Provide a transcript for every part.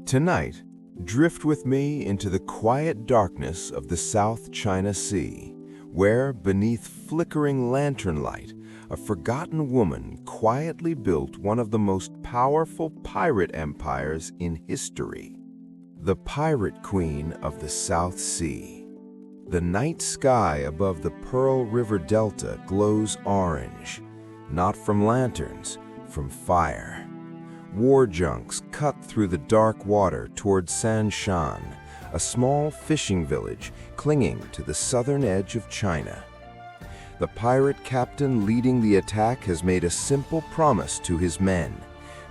Tonight, drift with me into the quiet darkness of the South China Sea, where, beneath flickering lantern light, a forgotten woman quietly built one of the most powerful pirate empires in history. The Pirate Queen of the South Sea. The night sky above the Pearl River Delta glows orange, not from lanterns, from fire. War junks cut through the dark water toward Sanshan, a small fishing village clinging to the southern edge of China. The pirate captain leading the attack has made a simple promise to his men: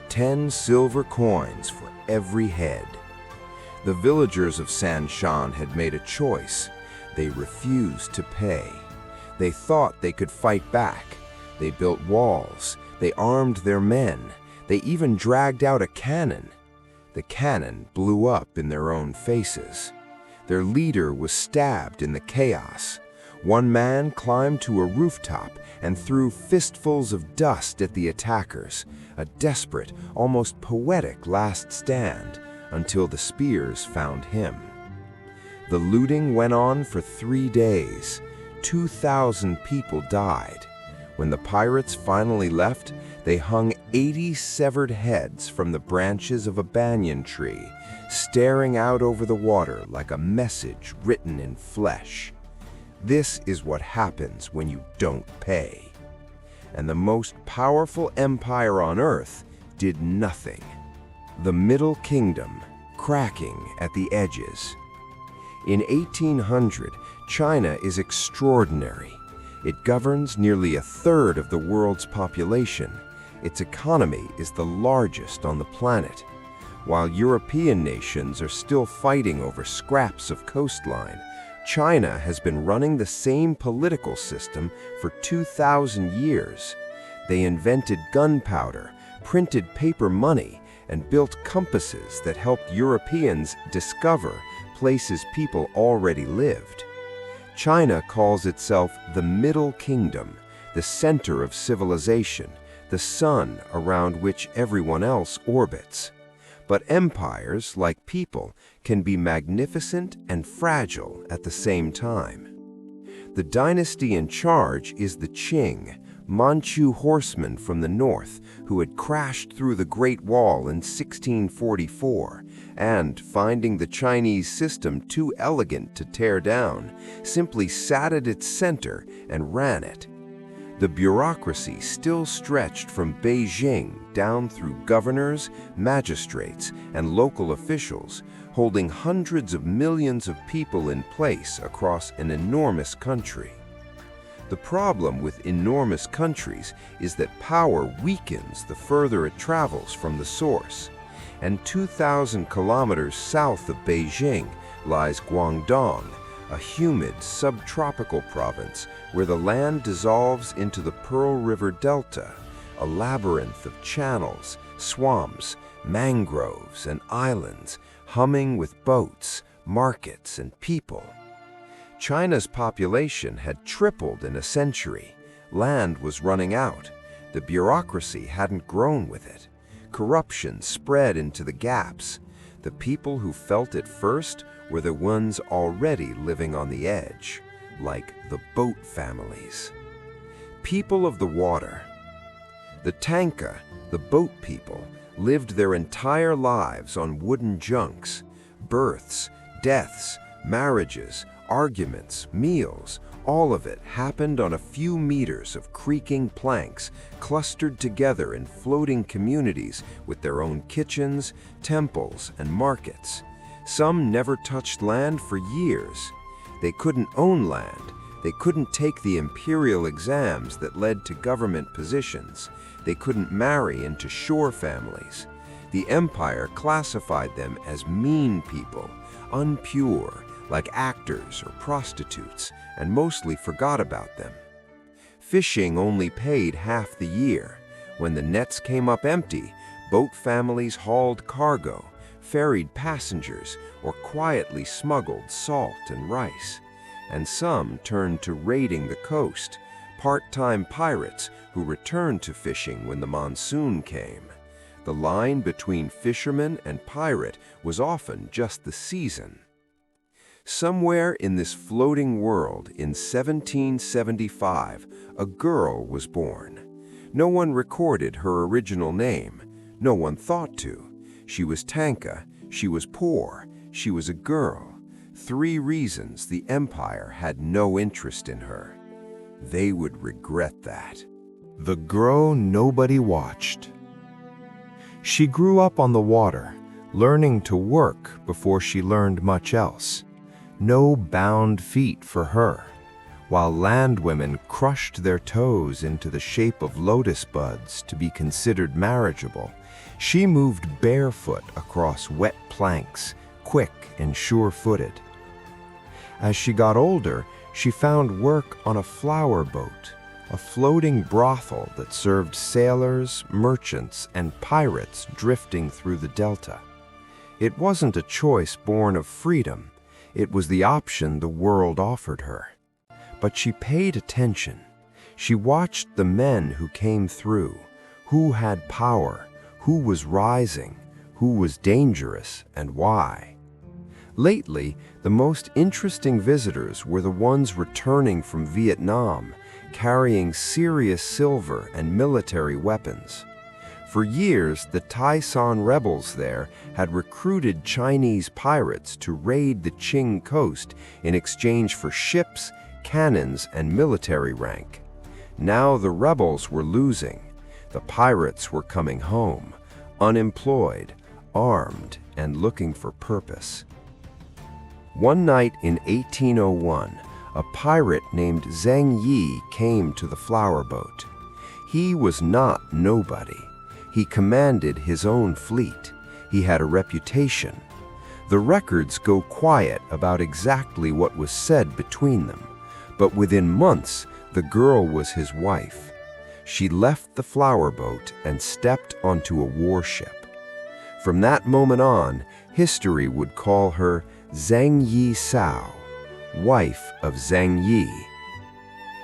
10 silver coins for every head. The villagers of Sanshan had made a choice. They refused to pay. They thought they could fight back. They built walls. They armed their men. They even dragged out a cannon. The cannon blew up in their own faces. Their leader was stabbed in the chaos. One man climbed to a rooftop and threw fistfuls of dust at the attackers, a desperate, almost poetic last stand, until the spears found him. The looting went on for 3 days. 2,000 people died. When the pirates finally left, they hung 80 severed heads from the branches of a banyan tree, staring out over the water like a message written in flesh. This is what happens when you don't pay. And the most powerful empire on earth did nothing. The Middle Kingdom, cracking at the edges. In 1800, China is extraordinary. It governs nearly a third of the world's population. Its economy is the largest on the planet. While European nations are still fighting over scraps of coastline, China has been running the same political system for 2,000 years. They invented gunpowder, printed paper money, and built compasses that helped Europeans discover places people already lived. China calls itself the Middle Kingdom, the center of civilization, the sun around which everyone else orbits. But empires, like people, can be magnificent and fragile at the same time. The dynasty in charge is the Qing, Manchu horsemen from the north who had crashed through the Great Wall in 1644 and, finding the Chinese system too elegant to tear down, simply sat at its center and ran it. The bureaucracy still stretched from Beijing down through governors, magistrates, and local officials, holding hundreds of millions of people in place across an enormous country. The problem with enormous countries is that power weakens the further it travels from the source. And 2,000 kilometers south of Beijing lies Guangdong, a humid subtropical province where the land dissolves into the Pearl River Delta, a labyrinth of channels, swamps, mangroves, and islands humming with boats, markets, and people. China's population had tripled in a century. Land was running out. The bureaucracy hadn't grown with it. Corruption spread into the gaps. The people who felt it first were the ones already living on the edge, like the boat families. People of the water. The Tanka, the boat people, lived their entire lives on wooden junks. Births, deaths, marriages, arguments, meals, all of it happened on a few meters of creaking planks clustered together in floating communities with their own kitchens, temples, and markets. Some never touched land for years. They couldn't own land. They couldn't take the imperial exams that led to government positions. They couldn't marry into shore families. The empire classified them as mean people, unpure, like actors or prostitutes, and mostly forgot about them. Fishing only paid half the year. When the nets came up empty, boat families hauled cargo, ferried passengers, or quietly smuggled salt and rice. And some turned to raiding the coast, part-time pirates who returned to fishing when the monsoon came. The line between fisherman and pirate was often just the season. Somewhere in this floating world in 1775, a girl was born. No one recorded her original name. No one thought to. She was Tanka, she was poor, she was a girl. 3 reasons the empire had no interest in her. They would regret that. The girl nobody watched. She grew up on the water, learning to work before she learned much else. No bound feet for her. While land women crushed their toes into the shape of lotus buds to be considered marriageable, she moved barefoot across wet planks, quick and sure-footed. As she got older, she found work on a flower boat, a floating brothel that served sailors, merchants, and pirates drifting through the delta. It wasn't a choice born of freedom. It was the option the world offered her. But she paid attention. She watched the men who came through, who had power, who was rising, who was dangerous, and why. Lately, the most interesting visitors were the ones returning from Vietnam, carrying serious silver and military weapons. For years, the Tai San rebels there had recruited Chinese pirates to raid the Qing coast in exchange for ships, cannons, and military rank. Now the rebels were losing. The pirates were coming home, unemployed, armed, and looking for purpose. One night in 1801, a pirate named Zheng Yi came to the flower boat. He was not nobody. He commanded his own fleet. He had a reputation. The records go quiet about exactly what was said between them, but within months, the girl was his wife. She left the flower boat and stepped onto a warship. From that moment on, history would call her Zheng Yi Sao, wife of Zheng Yi.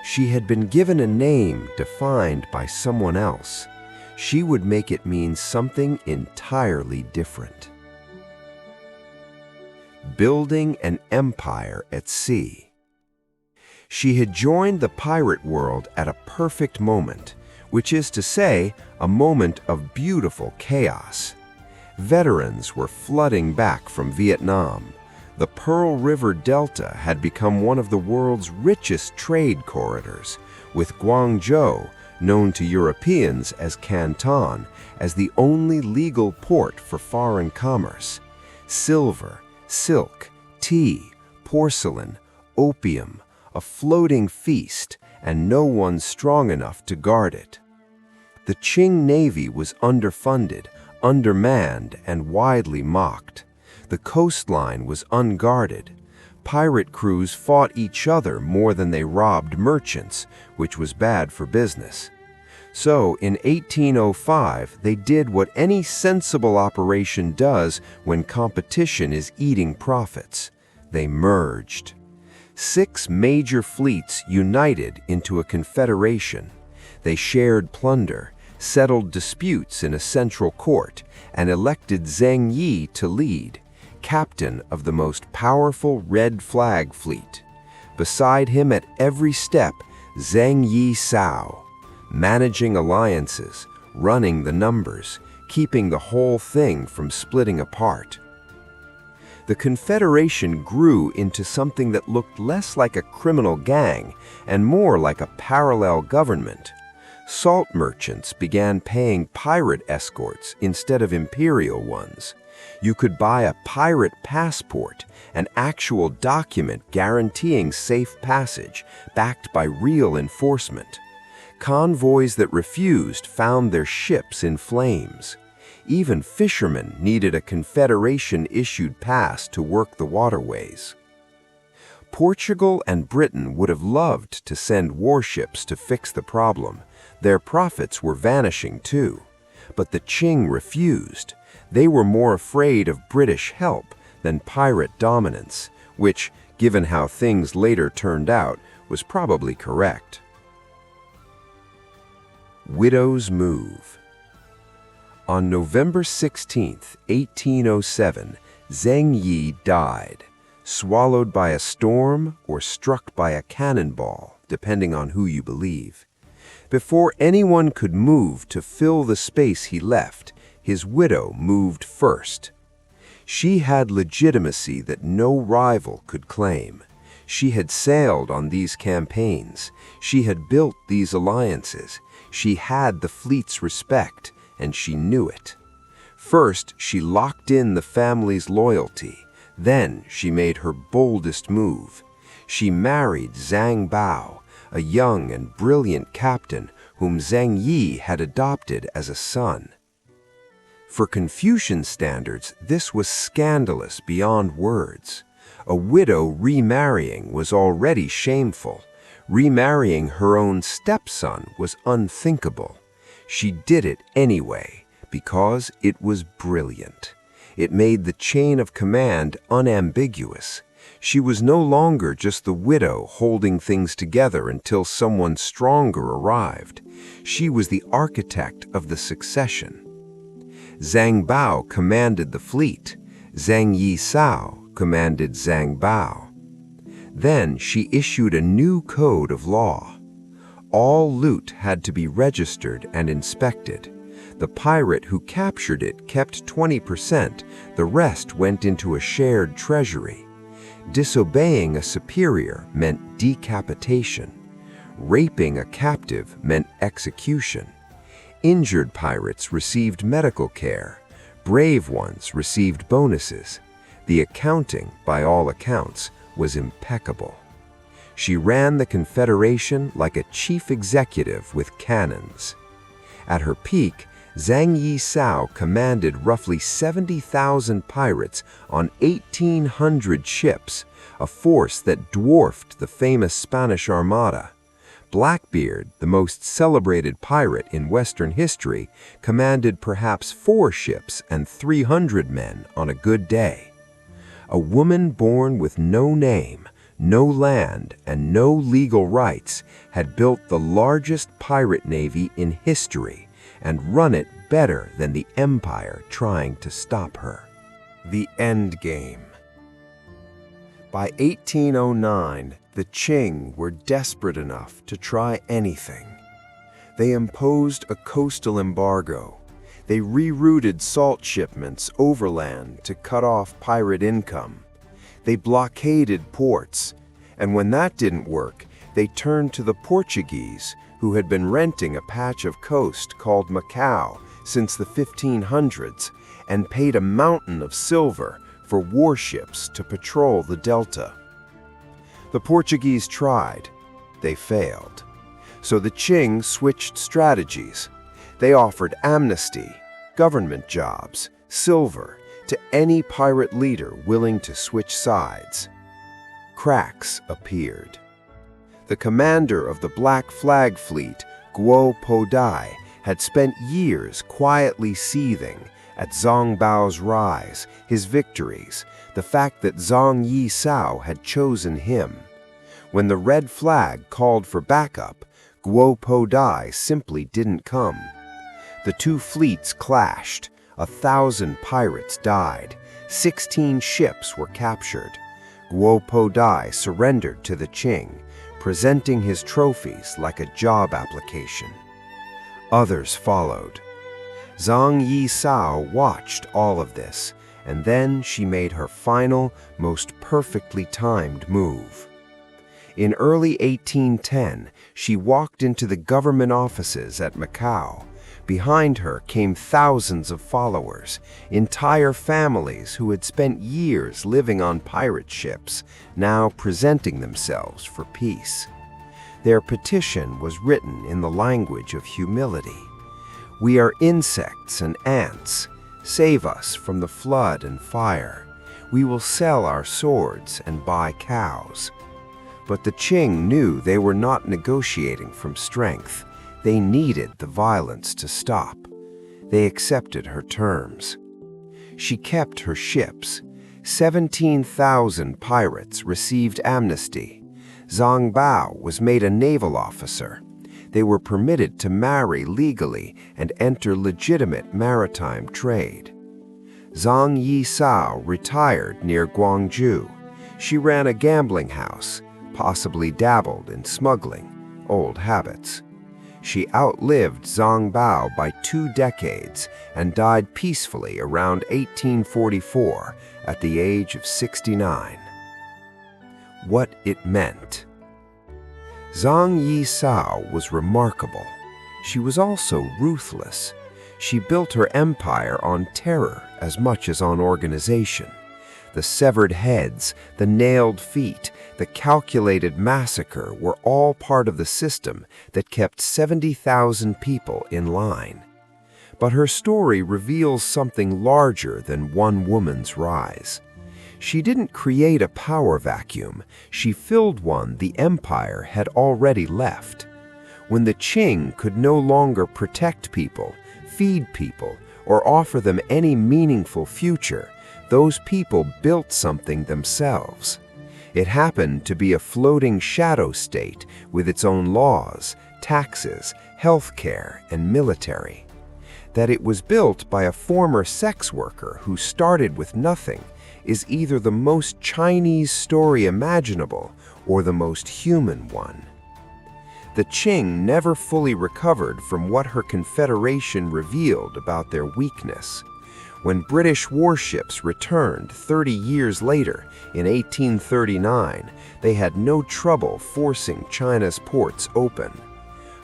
She had been given a name defined by someone else. She would make it mean something entirely different. Building an empire at sea. She had joined the pirate world at a perfect moment, which is to say, a moment of beautiful chaos. Veterans were flooding back from Vietnam. The Pearl River Delta had become one of the world's richest trade corridors, with Guangzhou, known to Europeans as Canton, as the only legal port for foreign commerce. Silver, silk, tea, porcelain, opium, a floating feast, and no one strong enough to guard it. The Qing Navy was underfunded, undermanned, and widely mocked. The coastline was unguarded. Pirate crews fought each other more than they robbed merchants, which was bad for business. So, in 1805, they did what any sensible operation does when competition is eating profits. They merged. 6 major fleets united into a confederation. They shared plunder, settled disputes in a central court, and elected Zheng Yi to lead, captain of the most powerful Red Flag fleet. Beside him at every step, Zheng Yi Sao, managing alliances, running the numbers, keeping the whole thing from splitting apart. The Confederation grew into something that looked less like a criminal gang and more like a parallel government. Salt merchants began paying pirate escorts instead of imperial ones. You could buy a pirate passport, an actual document guaranteeing safe passage, backed by real enforcement. Convoys that refused found their ships in flames. Even fishermen needed a Confederation-issued pass to work the waterways. Portugal and Britain would have loved to send warships to fix the problem. Their profits were vanishing too. But the Qing refused. They were more afraid of British help than pirate dominance, which, given how things later turned out, was probably correct. Widow's move. On November 16, 1807, Zheng Yi died, swallowed by a storm or struck by a cannonball, depending on who you believe. Before anyone could move to fill the space he left, his widow moved first. She had legitimacy that no rival could claim. She had sailed on these campaigns. She had built these alliances. She had the fleet's respect, and she knew it. First, she locked in the family's loyalty. Then she made her boldest move. She married Zhang Bao, a young and brilliant captain whom Zheng Yi had adopted as a son. For Confucian standards, this was scandalous beyond words. A widow remarrying was already shameful. Remarrying her own stepson was unthinkable. She did it anyway, because it was brilliant. It made the chain of command unambiguous. She was no longer just the widow holding things together until someone stronger arrived. She was the architect of the succession. Zhang Bao commanded the fleet. Zheng Yi Sao commanded Zhang Bao. Then she issued a new code of law. All loot had to be registered and inspected. The pirate who captured it kept 20%, the rest went into a shared treasury. Disobeying a superior meant decapitation. Raping a captive meant execution. Injured pirates received medical care. Brave ones received bonuses. The accounting, by all accounts, was impeccable. She ran the Confederation like a chief executive with cannons. At her peak, Zheng Yi Sao commanded roughly 70,000 pirates on 1,800 ships, a force that dwarfed the famous Spanish Armada. Blackbeard, the most celebrated pirate in Western history, commanded perhaps 4 ships and 300 men on a good day. A woman born with no name, no land, and no legal rights had built the largest pirate navy in history and run it better than the empire trying to stop her. The Endgame. By 1809, the Qing were desperate enough to try anything. They imposed a coastal embargo. They rerouted salt shipments overland to cut off pirate income. They blockaded ports, and when that didn't work, they turned to the Portuguese, who had been renting a patch of coast called Macau since the 1500s, and paid a mountain of silver for warships to patrol the delta. The Portuguese tried. They failed. So the Qing switched strategies. They offered amnesty, government jobs, silver to any pirate leader willing to switch sides. Cracks appeared. The commander of the Black Flag Fleet, Guo Podai, had spent years quietly seething at Zhang Bao's rise, his victories, the fact that Zheng Yi Sao had chosen him. When the red flag called for backup, Guo Podai simply didn't come. The two fleets clashed. 1,000 pirates died. 16 ships were captured. Guo Podai surrendered to the Qing, presenting his trophies like a job application. Others followed. Zheng Yi Sao watched all of this, and then she made her final, most perfectly timed move. In early 1810, she walked into the government offices at Macau. Behind her came thousands of followers, entire families who had spent years living on pirate ships, now presenting themselves for peace. Their petition was written in the language of humility. "We are insects and ants. Save us from the flood and fire. We will sell our swords and buy cows." But the Qing knew they were not negotiating from strength. They needed the violence to stop. They accepted her terms. She kept her ships. 17,000 pirates received amnesty. Zhang Bao was made a naval officer. They were permitted to marry legally and enter legitimate maritime trade. Zheng Yi Sao retired near Guangzhou. She ran a gambling house, possibly dabbled in smuggling, old habits. She outlived Zhang Bao by 2 decades and died peacefully around 1844 at the age of 69. What it meant. Zheng Yi Sao was remarkable. She was also ruthless. She built her empire on terror as much as on organization. The severed heads, the nailed feet, the calculated massacre were all part of the system that kept 70,000 people in line. But her story reveals something larger than one woman's rise. She didn't create a power vacuum, she filled one the empire had already left. When the Qing could no longer protect people, feed people, or offer them any meaningful future, those people built something themselves. It happened to be a floating shadow state with its own laws, taxes, healthcare, and military. That it was built by a former sex worker who started with nothing is either the most Chinese story imaginable or the most human one. The Qing never fully recovered from what her confederation revealed about their weakness. When British warships returned 30 years later, in 1839, they had no trouble forcing China's ports open.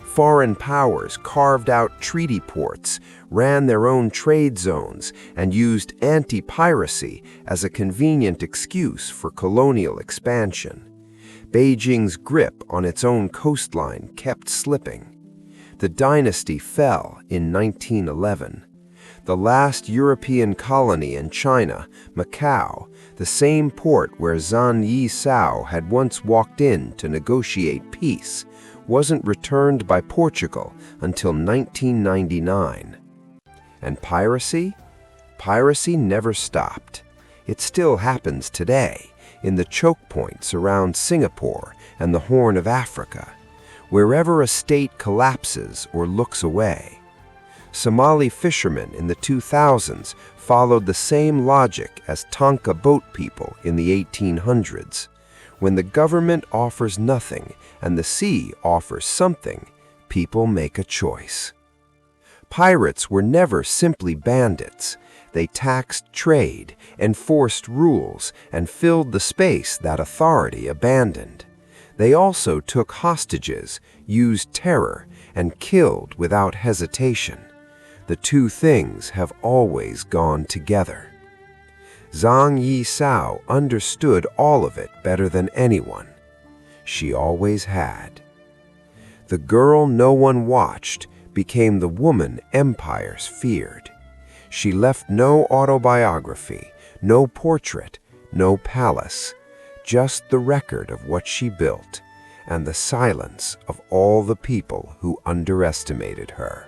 Foreign powers carved out treaty ports, ran their own trade zones, and used anti-piracy as a convenient excuse for colonial expansion. Beijing's grip on its own coastline kept slipping. The dynasty fell in 1911. The last European colony in China, Macau, the same port where Zheng Yi Sao had once walked in to negotiate peace, wasn't returned by Portugal until 1999. And piracy? Piracy never stopped. It still happens today, in the choke points around Singapore and the Horn of Africa, wherever a state collapses or looks away. Somali fishermen in the 2000s followed the same logic as Tonka boat people in the 1800s. When the government offers nothing and the sea offers something, people make a choice. Pirates were never simply bandits. They taxed trade, enforced rules, and filled the space that authority abandoned. They also took hostages, used terror, and killed without hesitation. The two things have always gone together. Zheng Yi Sao understood all of it better than anyone. She always had. The girl no one watched became the woman empires feared. She left no autobiography, no portrait, no palace, just the record of what she built and the silence of all the people who underestimated her.